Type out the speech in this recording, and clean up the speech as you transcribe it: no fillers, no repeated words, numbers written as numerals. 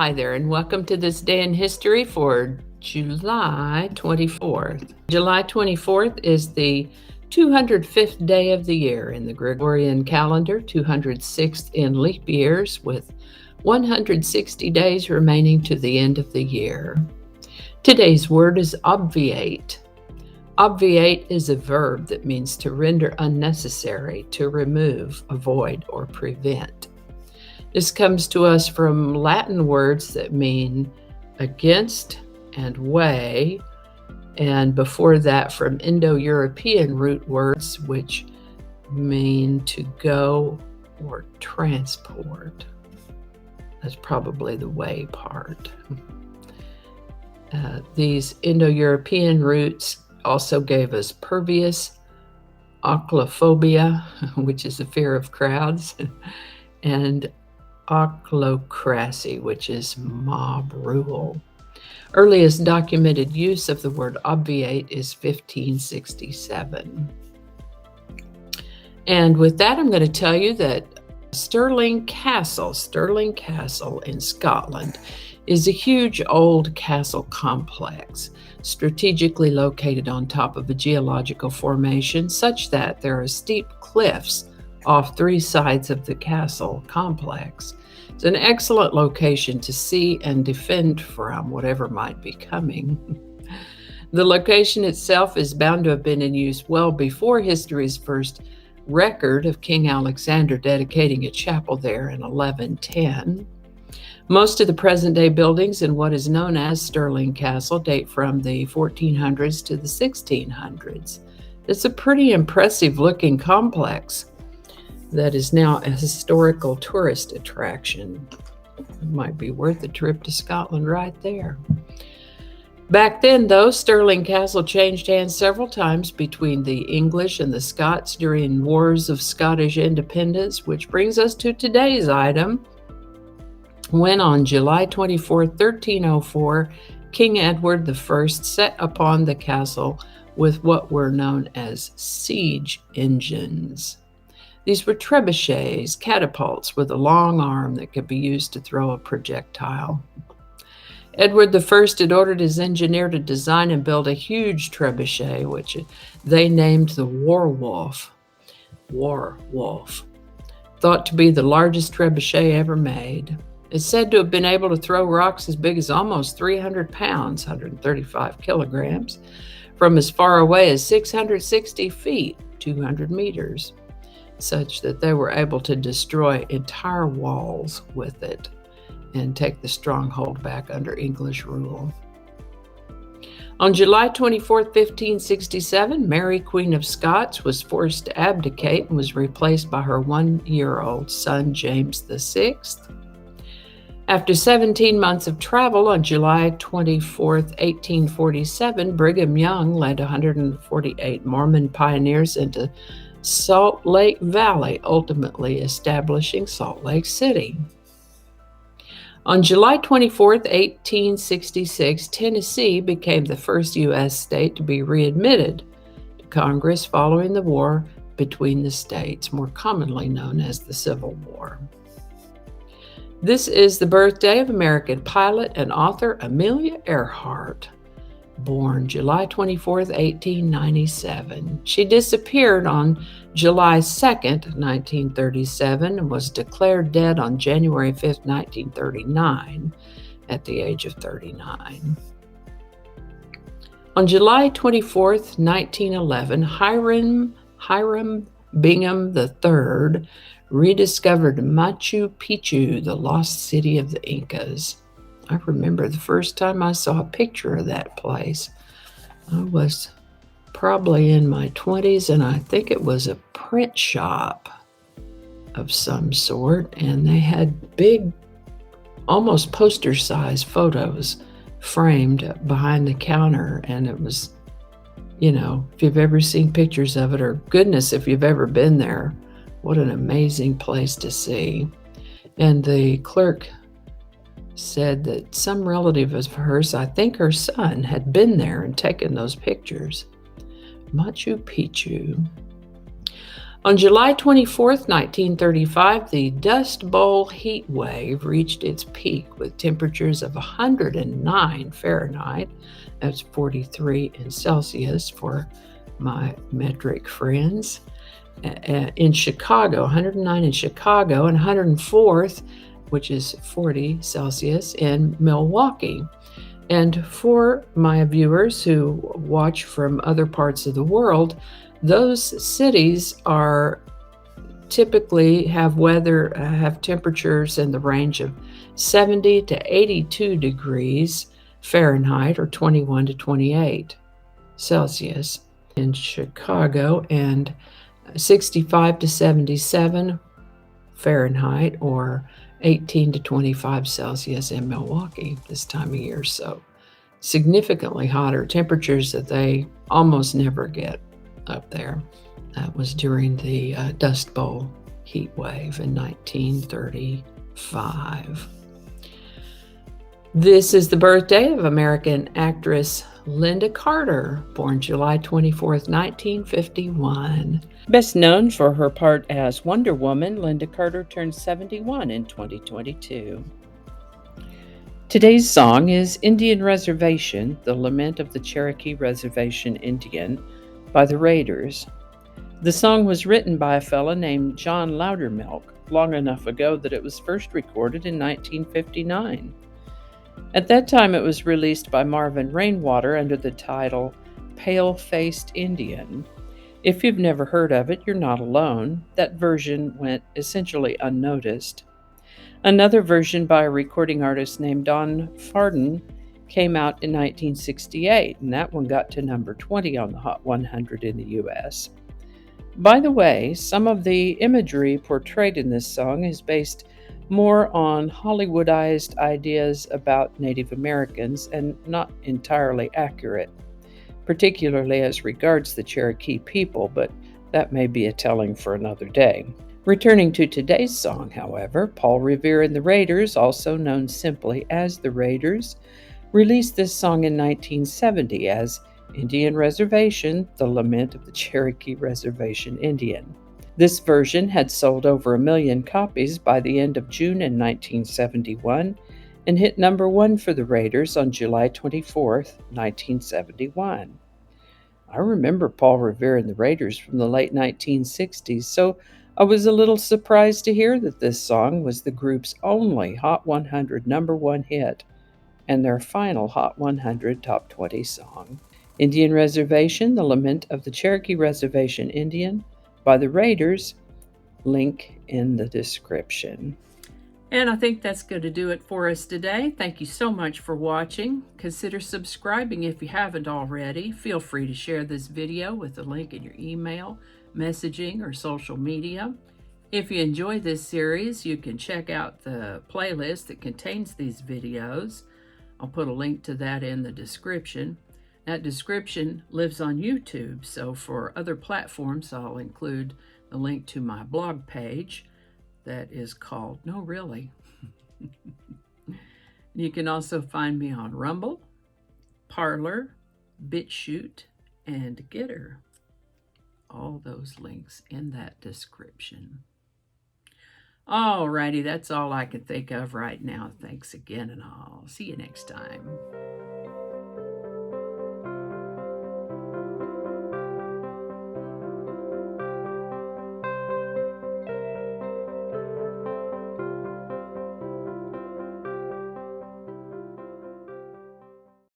Hi there, and welcome to this day in history for July 24th. July 24th is the 205th day of the year in the Gregorian calendar, 206th in leap years, with 160 days remaining to the end of the year. Today's word is obviate. Obviate is a verb that means to render unnecessary, to remove, avoid, or prevent. This comes to us from Latin words that mean against and way, and before that from Indo-European root words which mean to go or transport. That's probably the way part. These Indo-European roots also gave us pervious, ochlophobia, which is the fear of crowds, and ochlocracy, which is mob rule. Earliest documented use of the word obviate is 1567. And with that, I'm going to tell you that Stirling Castle in Scotland, is a huge old castle complex, strategically located on top of a geological formation such that there are steep cliffs off three sides of the castle complex. It's an excellent location to see and defend from whatever might be coming. The location itself is bound to have been in use well before history's first record of King Alexander dedicating a chapel there in 1110. Most of the present-day buildings in what is known as Stirling Castle date from the 1400s to the 1600s. It's a pretty impressive-looking complex that is now a historical tourist attraction. It might be worth a trip to Scotland right there. Back then, though, Stirling Castle changed hands several times between the English and the Scots during wars of Scottish independence, which brings us to today's item, when on July 24, 1304, King Edward I set upon the castle with what were known as siege engines. These were trebuchets, catapults with a long arm that could be used to throw a projectile. Edward I had ordered his engineer to design and build a huge trebuchet, which they named the Warwolf, thought to be the largest trebuchet ever made. It's said to have been able to throw rocks as big as almost 300 pounds, 135 kilograms, from as far away as 660 feet, 200 meters. Such that they were able to destroy entire walls with it and take the stronghold back under English rule. On July 24, 1567, Mary, Queen of Scots, was forced to abdicate and was replaced by her one-year-old son, James VI. After 17 months of travel, on July 24, 1847, Brigham Young led 148 Mormon pioneers into Salt Lake Valley, ultimately establishing Salt Lake City. On July 24, 1866, Tennessee became the first U.S. state to be readmitted to Congress following the war between the states, more commonly known as the Civil War. This is the birthday of American pilot and author Amelia Earhart, born July 24, 1897. She disappeared on July 2, 1937, and was declared dead on January 5, 1939, at the age of 39. On July 24, 1911, Hiram Bingham III rediscovered Machu Picchu, the lost city of the Incas. I remember the first time I saw a picture of that place. I was probably in my 20s, and I think it was a print shop of some sort, and they had big, almost poster-sized photos framed behind the counter, and it was, if you've ever seen pictures of it, or goodness, if you've ever been there, what an amazing place to see. And the clerk said that some relative of hers, I think her son, had been there and taken those pictures. Machu Picchu. On July 24th, 1935, the Dust Bowl heat wave reached its peak with temperatures of 109 Fahrenheit, that's 43 in Celsius for my metric friends, in Chicago, 109 in Chicago, and 104th, which is 40 Celsius, in Milwaukee. And for my viewers who watch from other parts of the world, those cities are typically have temperatures in the range of 70 to 82 degrees Fahrenheit or 21 to 28 Celsius in Chicago, and 65 to 77 Fahrenheit or 18 to 25 Celsius in Milwaukee this time of year. So significantly hotter temperatures that they almost never get up there. That was during the Dust Bowl heat wave in 1935. This is the birthday of American actress Lynda Carter, born July 24th, 1951. Best known for her part as Wonder Woman, Lynda Carter turned 71 in 2022. Today's song is Indian Reservation, the Lament of the Cherokee Reservation Indian by the Raiders. The song was written by a fella named John Loudermilk long enough ago that it was first recorded in 1959. At that time, it was released by Marvin Rainwater under the title Pale-Faced Indian. If you've never heard of it, you're not alone. That version went essentially unnoticed. Another version by a recording artist named Don Farden came out in 1968, and that one got to number 20 on the Hot 100 in the U.S. By the way, some of the imagery portrayed in this song is based more on Hollywoodized ideas about Native Americans and not entirely accurate, particularly as regards the Cherokee people, but that may be a telling for another day. Returning to today's song, however, Paul Revere and the Raiders, also known simply as the Raiders, released this song in 1970 as Indian Reservation, the Lament of the Cherokee Reservation Indian. This version had sold over 1 million copies by the end of June in 1971 and hit number 1 for the Raiders on July 24th, 1971. I remember Paul Revere and the Raiders from the late 1960s, so I was a little surprised to hear that this song was the group's only Hot 100 number 1 hit and their final Hot 100 Top 20 song. Indian Reservation, the Lament of the Cherokee Reservation Indian by the Raiders, link in the description. And I think that's going to do it for us today. Thank you so much for watching. Consider subscribing if you haven't already. Feel free to share this video with the link in your email, messaging, or social media. If you enjoy this series, you can check out the playlist that contains these videos. I'll put a link to that in the description. That description lives on YouTube, so for other platforms, I'll include the link to my blog page that is called No Really. You can also find me on Rumble, Parler, BitChute, and Getter. All those links in that description. Alrighty, that's all I can think of right now. Thanks again, and I'll see you next time.